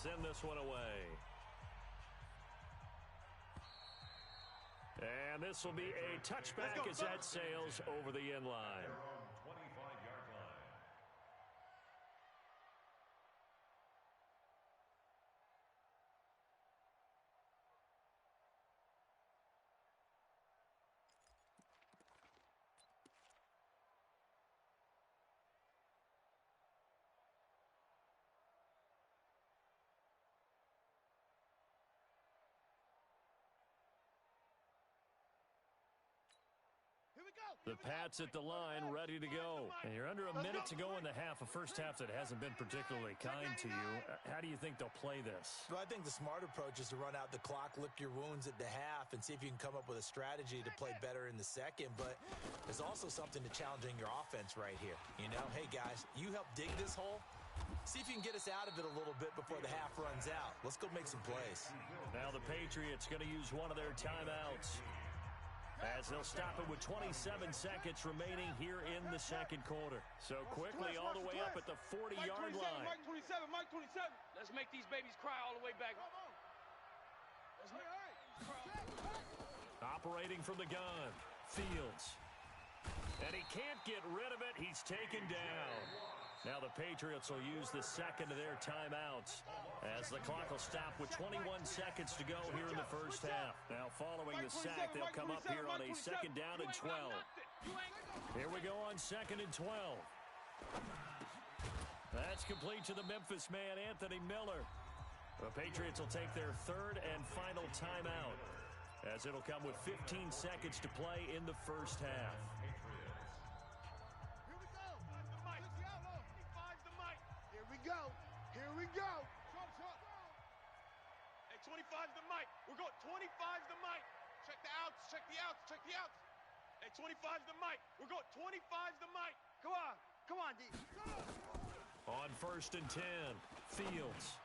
send this one away. And this will be a touchback as that sails over the end line. 25-yard line. The Pats at the line, ready to go. And you're under a minute to go in the half, a first half that hasn't been particularly kind to you. How do you think they'll play this? Well, I think the smart approach is to run out the clock, lick your wounds at the half, and see if you can come up with a strategy to play better in the second. But there's also something to challenging your offense right here. You know, hey, guys, you help dig this hole. See if you can get us out of it a little bit before the half runs out. Let's go make some plays. Now the Patriots going to use one of their timeouts, as they'll stop it with 27 seconds remaining here in the second quarter. So quickly all the way up at the 40-yard line. Mike 27, Mike 27. Let's make these babies cry all the way back. Let's make Operating from the gun, Fields. And he can't get rid of it. He's taken down. Now the Patriots will use the second of their timeouts, as the clock will stop with 21 seconds to go here in the first half. Now following the sack, they'll come up here on a second down and 12. Here we go on second and 12. That's complete to the Memphis man, Anthony Miller. The Patriots will take their third and final timeout, as it'll come with 15 seconds to play in the first half. Here we go. Hey, 25's the mic. We're going 25's the mic. Check the outs, check the outs, check the outs. Hey, 25's the mic. We're going 25's the mic. Come on, D. On first and 10, Fields.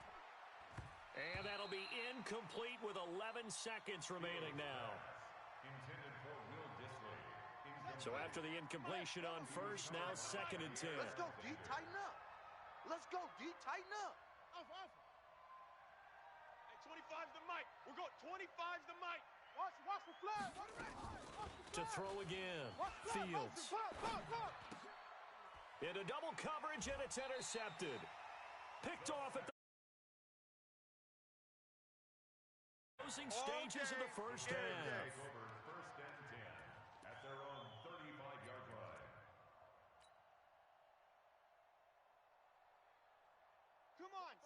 And that'll be incomplete with 11 seconds remaining now. Intended for Will Disley. So after the incompletion on first, now second and 10. Let's go, D. Tighten up. Let's go, D. Tighten up. Hey, 25's the mic. We're going 25's the mic. Watch the flag. To throw again, Fields. Into double coverage, and it's intercepted. Picked off at the closing stages of the first half. Over first and 10 at their own 35-yard line.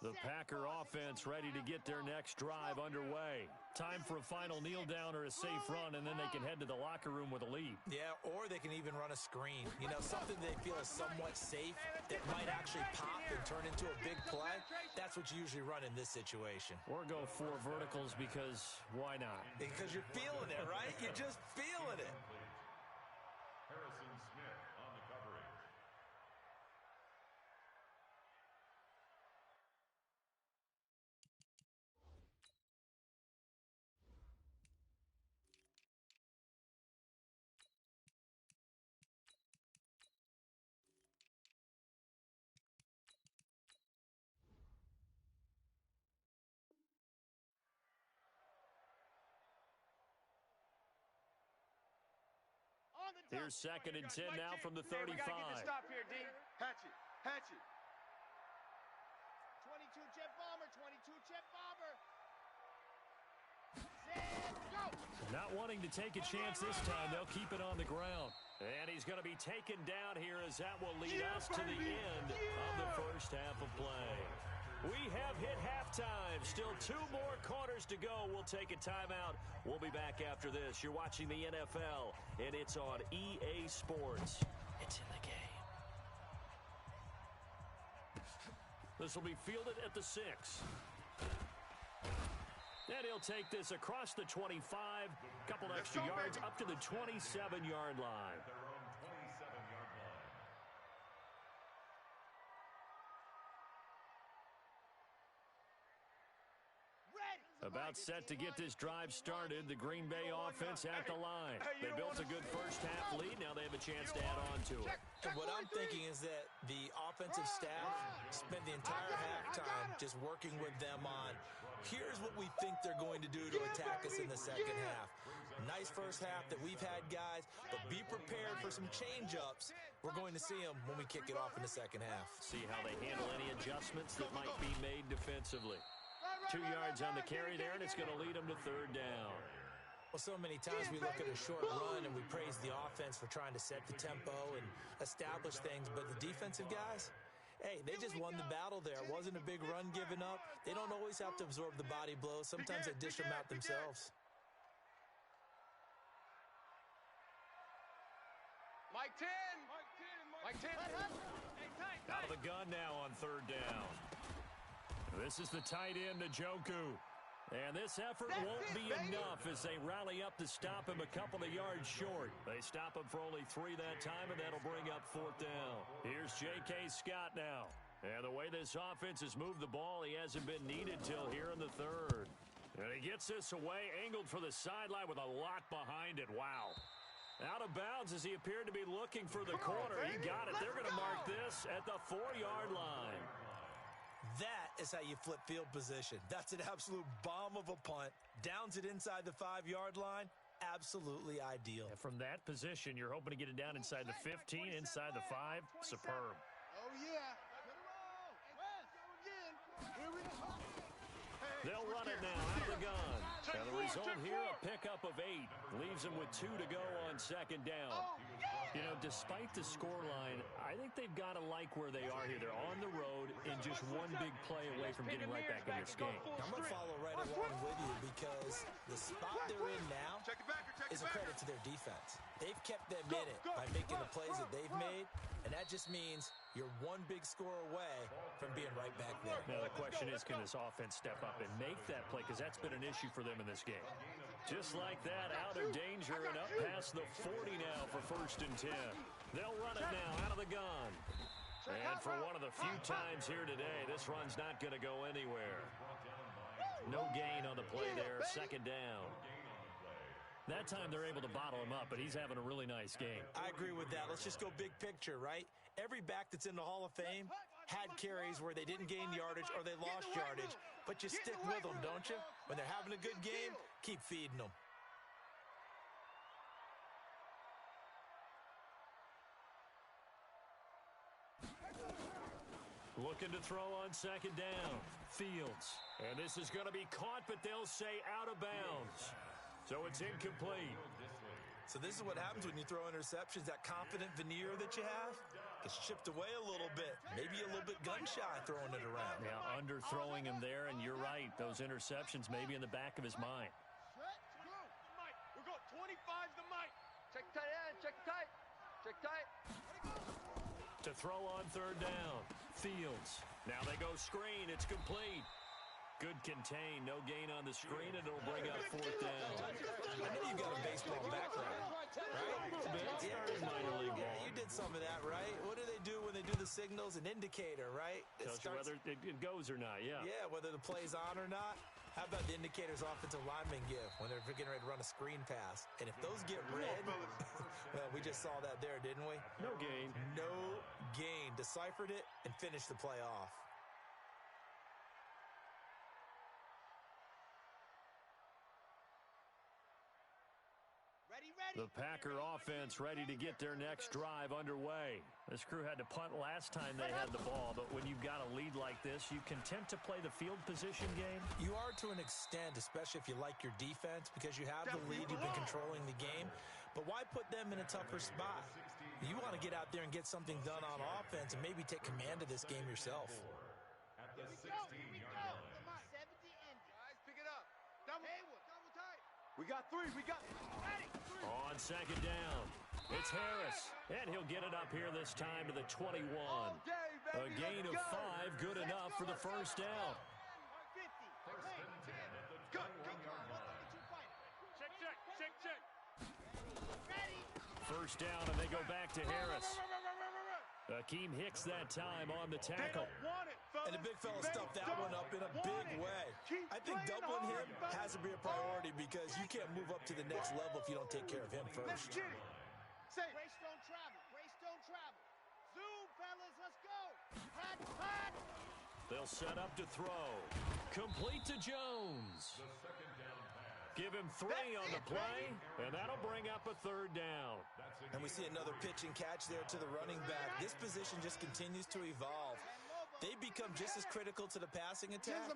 The Packer offense ready to get their next drive underway. Time for a final kneel down or a safe run, and then they can head to the locker room with a lead. Yeah, or they can even run a screen. You know, something they feel is somewhat safe that might actually pop and turn into a big play. That's what you usually run in this situation. Or go 4 verticals, because why not? Because you're feeling it, right? You're just feeling it. Harrison Smith on the coverage. Here's second and 10 now from the 35. We got to get this stop here, D. Hatch it. 22 jet bomber, 22 jet bomber. Set, go! Not wanting to take a chance this time, they'll keep it on the ground. And he's going to be taken down here, as that will lead us to the end of the first half of play. We have hit halftime. Still 2 more quarters to go. We'll take a timeout. We'll be back after this. You're watching the NFL, and it's on EA Sports. It's in the game. This will be fielded at the 6. And he'll take this across the 25, couple extra yards up to the 27-yard line. Their own 27-yard line. About set to get this drive started. The Green Bay offense at the line. They built a good first-half lead. Now they have a chance to add on to it. And what I'm thinking is that the offensive staff spent the entire halftime just working with them on, here's what we think they're going to do to attack us in the second half. Nice first half that we've had, guys, but be prepared for some change-ups. We're going to see them when we kick it off in the second half. See how they handle any adjustments that might be made defensively. 2 yards on the carry there, and it's going to lead them to third down. Well, so many times we look at a short run and we praise the offense for trying to set the tempo and establish things, but the defensive guys, hey, they just won the battle there. It wasn't a big run given up. They don't always have to absorb the body blows. Sometimes they dish them out themselves. Mike 10. Mike 10. Out of the gun now on third down. This is the tight end, Njoku. And this effort won't be enough as they rally up to stop him a couple of yards short. They stop him for only 3 that time, and that'll bring up fourth down. Here's J.K. Scott now. And the way this offense has moved the ball, he hasn't been needed till here in the third. And he gets this away, angled for the sideline with a lot behind it. Wow. Out of bounds as he appeared to be looking for the corner. He got it. They're going to mark this at the 4-yard line. That is how you flip field position. That's an absolute bomb of a punt. Downs it inside the 5-yard line. Absolutely ideal. And from that position, you're hoping to get it down inside the 15, inside the 5. Superb. Oh, yeah. West, go again. Here we go. They'll run it now out of the gun. And the result here, a pickup of 8. Leaves them with 2 to go on second down. You know, despite the scoreline, I think they've got to like where they are here. They're on the road and just one big play away from getting right back in this game. I'm going to follow right along with you because the spot they're in now is a credit to their defense. They've kept them in it by making the plays that they've made, and that just means you're one big score away from being right back there. Now, the question is, can this offense step up and make that play? Because that's been an issue for them in this game. Just like that, out of danger and up past the 40 now for first and 10. They'll run it now out of the gun. And for one of the few times here today, this run's not going to go anywhere. No gain on the play there, second down. That time they're able to bottle him up, but he's having a really nice game. I agree with that. Let's just go big picture, right? Every back that's in the Hall of Fame had carries where they didn't gain yardage or they lost yardage, but you stick with them, don't you? When they're having a good game, keep feeding them. Looking to throw on second down. Fields. And this is going to be caught, but they'll say out of bounds. So it's incomplete. So this is what happens when you throw interceptions. That confident veneer that you have gets chipped away a little bit. Maybe a little bit gun-shy throwing it around. Yeah, underthrowing him there, and you're right. Those interceptions may be in the back of his mind. We're going 25's the mic. Check tight end. Check tight. Check tight. To throw on third down. Fields. Now they go screen. It's complete. Good contain. No gain on the screen, and it'll bring up fourth down. I know you got a baseball background, right? A little bit. Started minor league ball. Yeah, you did some of that, right? What do they do when they do the signals? An indicator, right? Tells you whether it goes or not, yeah. Yeah, whether the play's on or not. How about the indicators offensive linemen give when they're getting ready to run a screen pass? And if those get red, well, we just saw that there, didn't we? No gain. No gain. Deciphered it and finished the play off. The Packer offense ready to get their next drive underway. This crew had to punt last time they had the ball, but when you've got a lead like this, you content to play the field position game? You are to an extent, especially if you like your defense, because you have the lead, you've been controlling the game. But why put them in a tougher spot? You want to get out there and get something done on offense and maybe take command of this game yourself. At the 16-yard line. Come on. 70 in. Guys, pick it up. Double tight. We got 3. We got Ready. On second down, it's Harris. And he'll get it up here this time to the 21. A gain of 5, good enough for the first down. 50. Go. Check. Ready. First down, and they go back to Harris. Akeem Hicks that time on the tackle. Want it, fellas. And the big fella stuffed that one up in a big way. I think doubling him has to be a priority because you can't move up to the next level if you don't take care of him first. Let's get it. Say, race don't travel. Race don't travel. Zoom, fellas, let's go. Hot, hot. They'll set up to throw. Complete to Jones. Give him 3 on the play, and that'll bring up a 3rd down. And we see another pitch and catch there to the running back. This position just continues to evolve. They become just as critical to the passing attack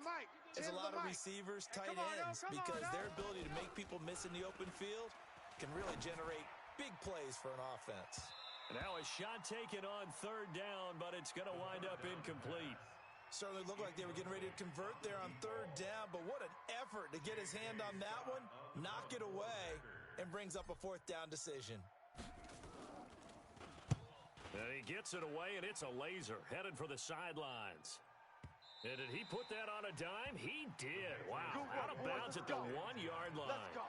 as a lot of receivers, tight ends, because their ability to make people miss in the open field can really generate big plays for an offense. Now a shot taken on 3rd down, but it's going to wind up incomplete. Certainly looked like they were getting ready to convert there on 3rd down, but what an effort to get his hand on that one, knock it away, and brings up a 4th down decision. And he gets it away, and it's a laser headed for the sidelines. And did he put that on a dime? He did. Wow, out of bounds at the 1-yard line. Let's go.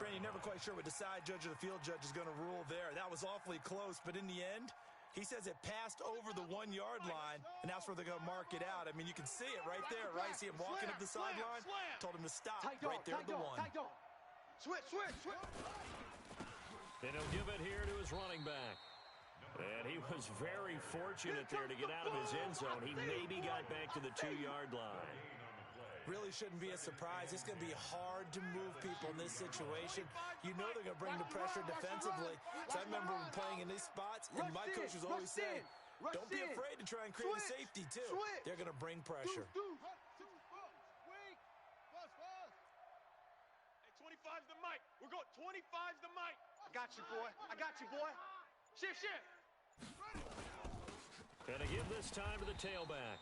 Brandon, you're never quite sure what the side judge or the field judge is going to rule there. That was awfully close, but in the end, he says it passed over the 1-yard line, and that's where they're going to mark it out. I mean, you can see it right there, right? See him walking up the sideline? Told him to stop right there at the 1. Switch. And he'll give it here to his running back. And he was very fortunate there to get out of his end zone. He maybe got back to the 2-yard line. Really shouldn't be a surprise. It's going to be hard to move people in this situation. You know they're going to bring the pressure defensively. So I remember playing in these spots, and my coach was always saying, don't be afraid to try and create a safety, too. They're going to bring pressure. Hey, 25's the mic. We're going 25's the mic. I got you, boy. Shift. And to give this time to the tailback.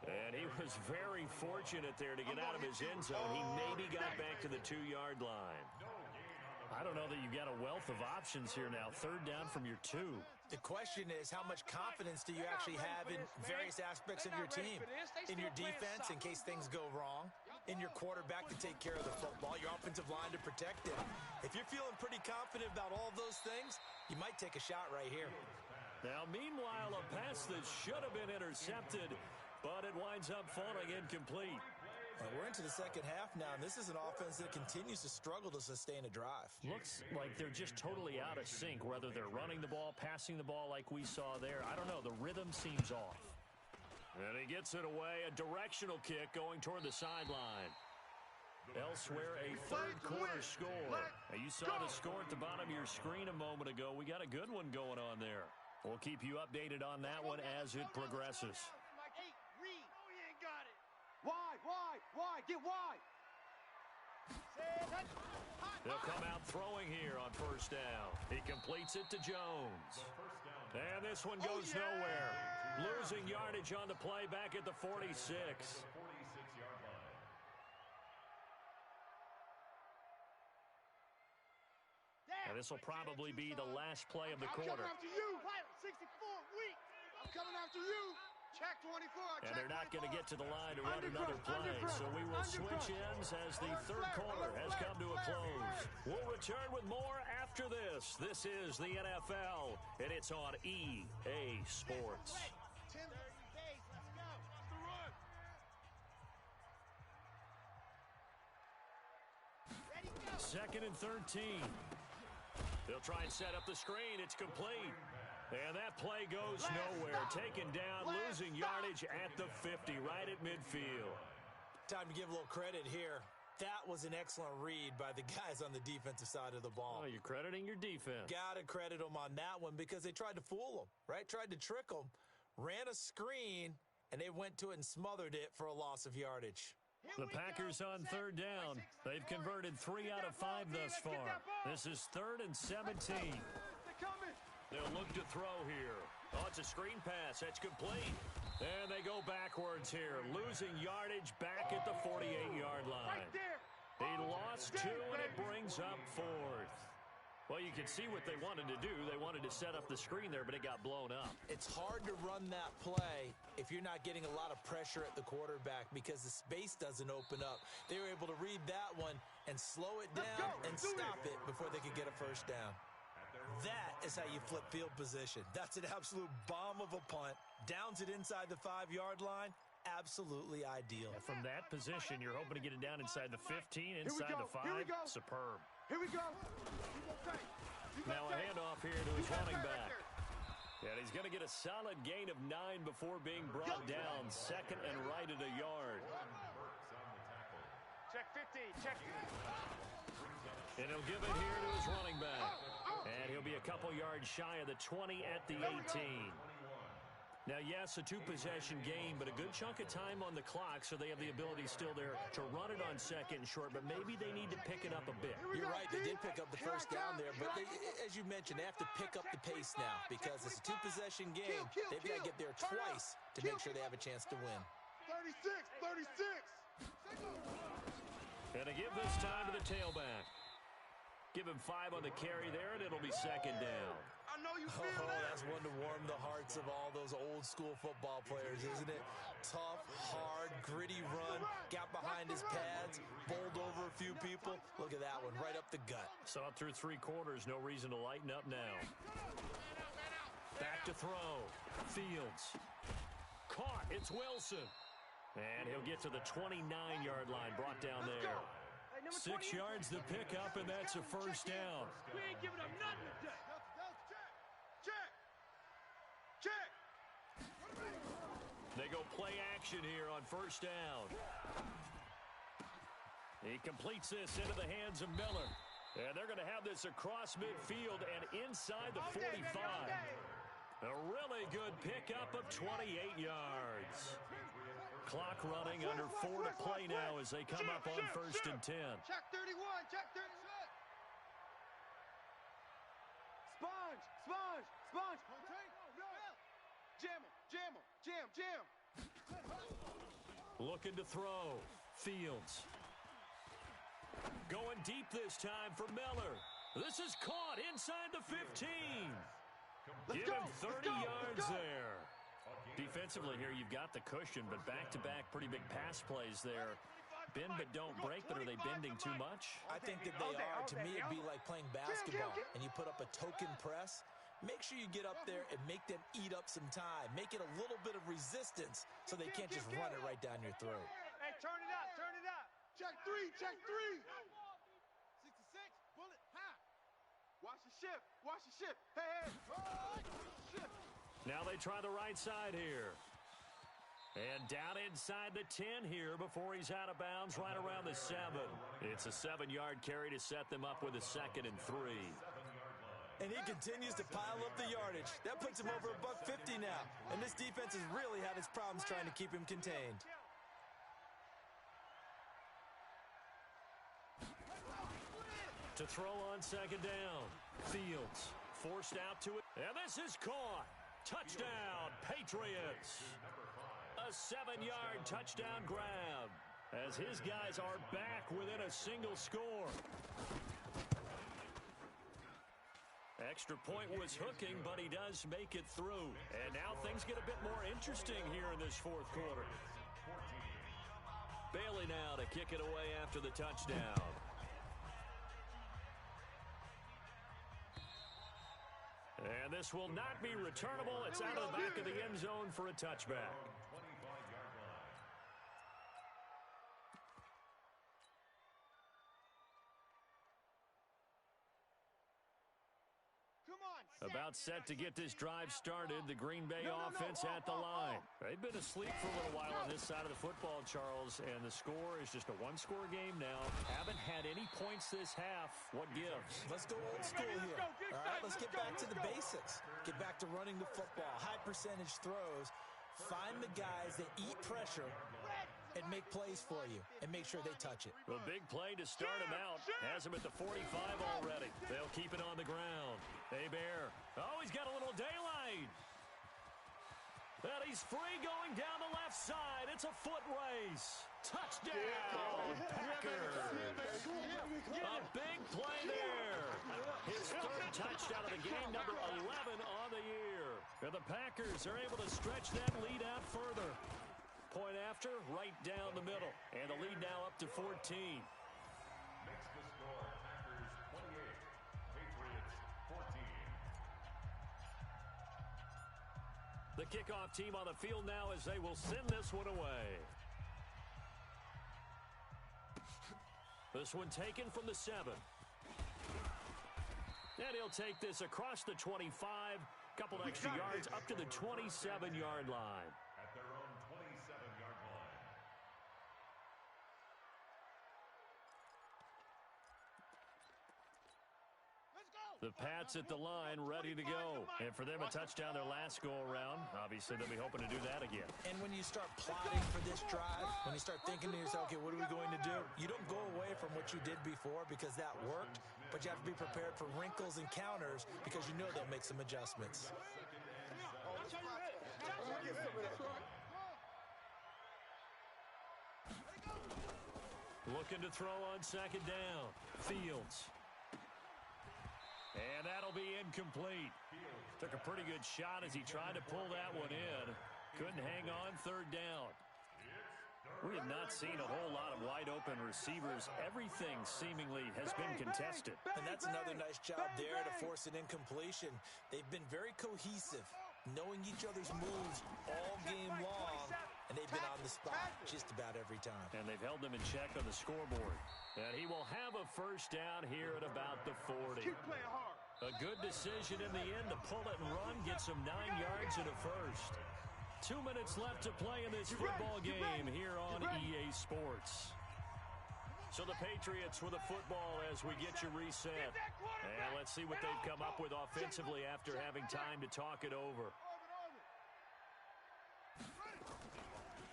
And he was very fortunate there to get out of his end zone. He maybe got back to the 2-yard line. I don't know that you've got a wealth of options here now. 3rd down from your 2. The question is, how much confidence do you actually have in various aspects of your team? In your defense, in case things go wrong. In your quarterback to take care of the football. Your offensive line to protect it. If you're feeling pretty confident about all those things, you might take a shot right here. Now, meanwhile, a pass that should have been intercepted, but it winds up falling incomplete. And we're into the second half now, and this is an offense that continues to struggle to sustain a drive. Looks like they're just totally out of sync, whether they're running the ball, passing the ball like we saw there. I don't know. The rhythm seems off. And he gets it away. A directional kick going toward the sideline. Elsewhere, a 3rd quarter score. Now, you saw the score at the bottom of your screen a moment ago. We got a good one going on there. We'll keep you updated on that one as it progresses. Wide, get wide. They'll come out throwing here on 1st down. He completes it to Jones. And this one goes nowhere. Losing yardage on the play back at the 46. And this will probably be the last play of the quarter. I'm coming after you. 64 weak. I'm coming after you. Check 24. And they're not going to get to the line to run another play. So we will switch ends as the 3rd quarter has come to a close. We'll return with more after this. This is the NFL, and it's on EA Sports. 10 days. Let's go. Ready, go. 2nd and 13. They'll try and set up the screen. It's complete. And that play goes nowhere. Taken down, losing yardage at the 50, right at midfield. Time to give a little credit here. That was an excellent read by the guys on the defensive side of the ball. Oh, you're crediting your defense. Got to credit them on that one because they tried to fool them, right? Tried to trick them. Ran a screen, and they went to it and smothered it for a loss of yardage. The Packers on 3rd down. They've converted 3 out of 5 thus far. This is 3rd and 17. They'll look to throw here. Oh, it's a screen pass. That's complete. And they go backwards here, losing yardage back at the 48-yard line. He lost 2, and it brings up 4th. Well, you can see what they wanted to do. They wanted to set up the screen there, but it got blown up. It's hard to run that play if you're not getting a lot of pressure at the quarterback because the space doesn't open up. They were able to read that one and slow it down and stop it before they could get a 1st down. That is how you flip field position. That's an absolute bomb of a punt. Downs it inside the 5-yard line. absolutely ideal. And from that position, you're hoping to get it down inside the 15, inside the 5. Superb. Here we go. Now a handoff here to his running back. And he's going to get a solid gain of 9 before being brought down. Second and right at a yard. Check 15, check 15. And he'll give it here to his running back. And he'll be a couple yards shy of the 20 at the 18. Now, yes, a two-possession game, but a good chunk of time on the clock, so they have the ability still there to run it on second and short, but maybe they need to pick it up a bit. You're right, they did pick up the first down there, but they, as you mentioned, they have to pick up the pace now because it's a two-possession game. They've got to get there twice to make sure they have a chance to win. 36. And to give this time to the tailback. Give him 5 on the carry there, and it'll be second down. I know you feel Oh, that. that's one to warm the hearts of all those old-school football players, isn't it? Tough, hard, gritty run, got behind his pads, bowled over a few people. Look at that one, right up the gut. Saw it through 3 quarters, no reason to lighten up now. Back to throw. Fields. Caught, it's Wilson. And he'll get to the 29-yard line, brought down there. 6 yards to pick up, and that's a first down. We ain't giving up nothing today. Check. They go play action here on first down. He completes this into the hands of Miller. And they're going to have this across midfield and inside the 45. A really good pickup of 28 yards. Clock running under 4 to play now as they come up on first and 10. Check 31. Check 36. Sponge. Jam. Looking to throw. Fields. Going deep this time for Miller. This is caught inside the 15. Give him 30 yards there. Defensively here, you've got the cushion, but back-to-back pretty big pass plays there. Bend but don't break, but are they bending too much? I think that they are. To me, it'd be like playing basketball, and you put up a token press. Make sure you get up there and make them eat up some time. Make it a little bit of resistance so they can't just run it right down your throat. Hey, turn it up. Check 3. 66. Bullet. High. Watch the ship. Hey. Shift. Now they try the right side here. And down inside the 10 here before he's out of bounds right around the 7. It's a 7-yard carry to set them up with a second and 3. And he continues to pile up the yardage. That puts him over $150 now. And this defense has really had its problems trying to keep him contained. To throw on second down. Fields forced out to it. And this is caught. Touchdown, Patriots. A 7-yard touchdown grab as his guys are back within a single score. Extra point was hooking, but he does make it through. And now things get a bit more interesting here in this fourth quarter. Bailey now to kick it away after the touchdown. And this will not be returnable. It's out of the back of the end zone for a touchback. About set to get this drive started. The Green Bay offense at the line. They've been asleep for a little while on this side of the football, Charles, and the score is just a one-score game now. Haven't had any points this half. What gives? Let's go old school here. All right, let's get back to the basics. Get back to running the football, high percentage throws. Find the guys that eat pressure and make plays for you and make sure they touch it. A big play to start him out. Has him at the 45 already. They'll keep it on the ground. Bear. Oh, he's got a little daylight. And he's free going down the left side. It's a foot race. Touchdown, Packers. A big play there. His third touchdown of the game, number 11 on the year. And the Packers are able to stretch that lead out further. Point after, right down the middle. And the lead now up to 14. Makes the score Packers 28, Patriots 14. The kickoff team on the field now as they will send this one away. This one taken from the 7. And he'll take this across the 25. Couple extra yards up to the 27-yard line. At their own 27-yard line. The Pats at the line, ready to go. And for them, a touchdown their last go-around. Obviously, they'll be hoping to do that again. And when you start plotting for this drive, when you start thinking to yourself, okay, what are we going to do? You don't go away from what you did before because that worked, but you have to be prepared for wrinkles and counters because you know they'll make some adjustments. Looking to throw on second down. Fields. And that'll be incomplete. Took a pretty good shot as he tried to pull that one in. Couldn't hang on third down. We have not seen a whole lot of wide-open receivers. Everything seemingly has been contested. And that's another nice job there to force an incompletion. They've been very cohesive, knowing each other's moves all game long, and they've been on the spot just about every time. And they've held them in check on the scoreboard. And he will have a first down here at about the 40. Keep playing hard. A good decision in the end to pull it and run, get some 9 yards and a first. 2 minutes left to play in this football game here on EA Sports. So the Patriots with a football as we get you reset. And let's see what they've come up with offensively after having time to talk it over.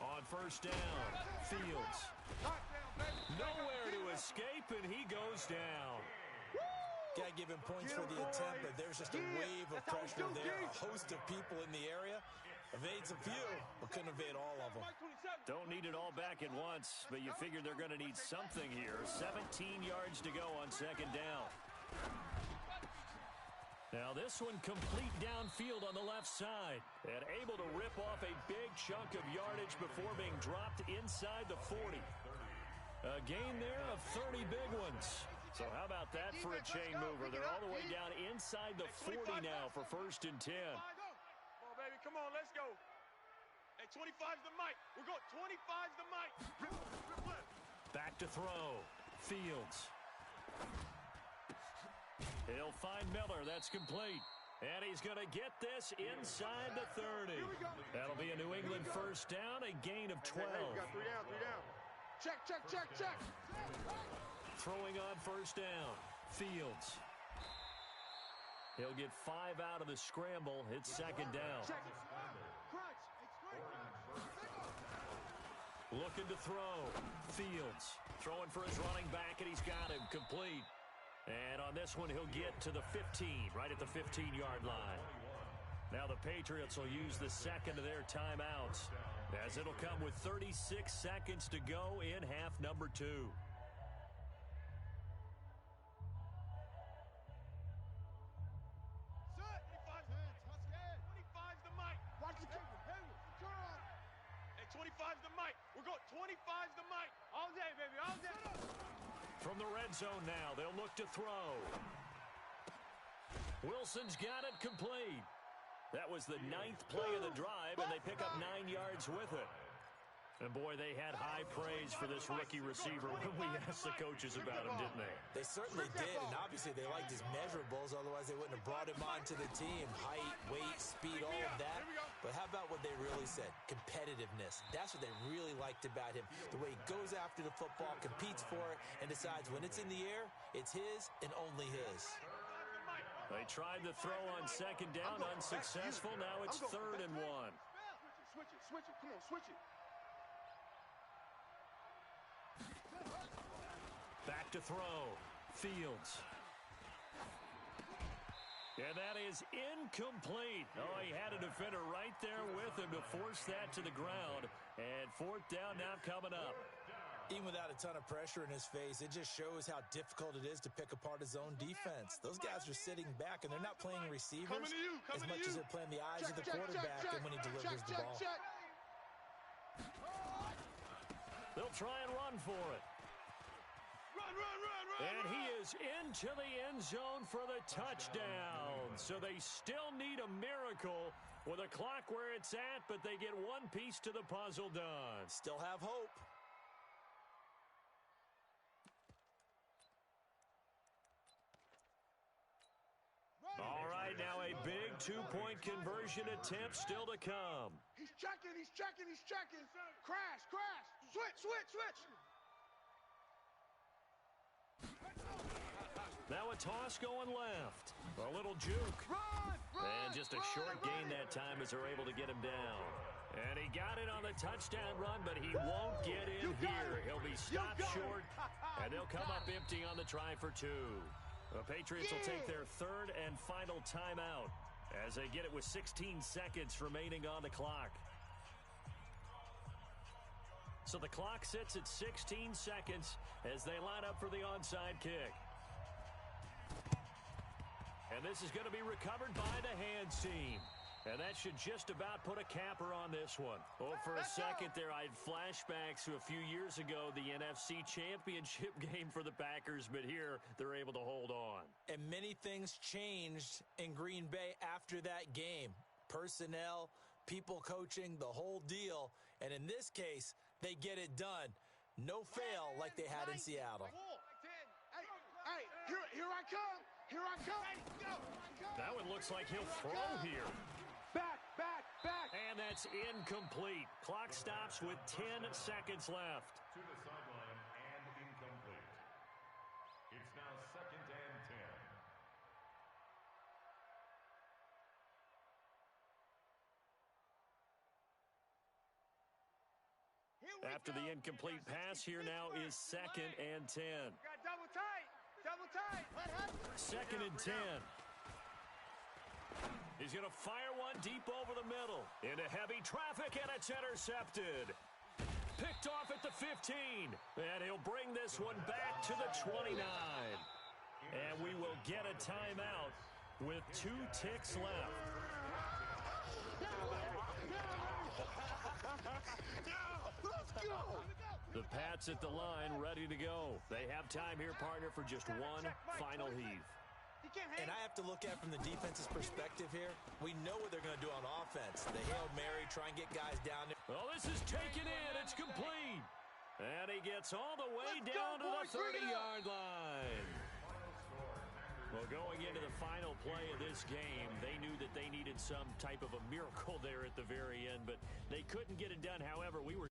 On first down, Fields. Nowhere to escape, and he goes down. Got to give him points for the attempt, but there's just a wave of pressure there. A host of people in the area. Evades a few, but couldn't evade all of them. Don't need it all back at once, but you figure they're going to need something here. 17 yards to go on second down. Now this one complete downfield on the left side. And able to rip off a big chunk of yardage before being dropped inside the 40. A gain there of 30 big ones. So how about that for a chain mover? They're all the way down inside the 40 now for first and 10. Come on, baby. Come on, let's go. Hey, 25's the mic. We're going 25's the mic. Back to throw. Fields. He'll find Miller. That's complete. And he's going to get this inside the 30. That'll be a New England first down, a gain of 12. Hey, we got 3 down, 3 down. Check, check, check, check. Throwing on first down. Fields. He'll get 5 out of the scramble. It's second down. Looking to throw. Fields. Throwing for his running back, and he's got him complete. And on this one, he'll get to the 15, right at the 15-yard line. Now the Patriots will use the second of their timeouts, as it'll come with 36 seconds to go in half number 2. From the red zone now, they'll look to throw. Wilson's got it complete. That was the 9th play of the drive, and they pick up 9 yards with it. And boy, they had high praise for this rookie receiver when we asked the coaches about him, didn't they? They certainly did, and obviously they liked his measurables, otherwise they wouldn't have brought him onto the team. Height, weight, speed, all of that. But how about what they really said? Competitiveness. That's what they really liked about him. The way he goes after the football, competes for it, and decides when it's in the air, it's his and only his. They tried to throw on second down, unsuccessful. Now it's 3rd and 1. Switch it, switch it. Come on, switch it. Back to throw. Fields. And that is incomplete. Oh, he had a defender right there with him to force that to the ground. And 4th down now coming up. Even without a ton of pressure in his face, it just shows how difficult it is to pick apart his own defense. Those guys are sitting back, and they're not playing receivers as much as they're playing the eyes of the quarterback and when he delivers the ball. They'll try and run for it. Run, And he is into the end zone for the touchdown. So they still need a miracle with a clock where it's at, but they get one piece to the puzzle done. Still have hope. All right, now a big two-point conversion attempt still to come. He's checking. Crash. Switch. Now a toss going left. A little juke. And just a short gain that time as they're able to get him down. And he got it on the touchdown run, but he won't get in here. He'll be stopped short, and they'll come up empty on the try for two. The Patriots will take their third and final timeout as they get it with 16 seconds remaining on the clock. So the clock sits at 16 seconds as they line up for the onside kick. And this is going to be recovered by the hands team. And that should just about put a capper on this one. Oh, for a second there, I had flashbacks to a few years ago, the NFC Championship game for the Packers, but here they're able to hold on. And many things changed in Green Bay after that game. Personnel, people coaching, the whole deal. And in this case, they get it done. No fail like they had in Seattle. Hey, here I come. That one looks like he'll throw here. Back. And that's incomplete. Clock stops with 10 seconds left. To the sideline and incomplete. It's now 2nd and 10. After the incomplete pass, here now is 2nd and 10. Got double tight. 2nd and 10. He's going to fire one deep over the middle. Into heavy traffic, and it's intercepted. Picked off at the 15. And he'll bring this one back to the 29. And we will get a timeout with 2 ticks left. The Pats at the line, ready to go. They have time here, partner, for just one final heave. And I have to look at from the defense's perspective here. We know what they're going to do on offense. The Hail Mary, try and get guys down there. Well, this is taken in. It's complete. And he gets all the way down to the 30-yard line. Well, going into the final play of this game, they knew that they needed some type of a miracle there at the very end, but they couldn't get it done. However, we were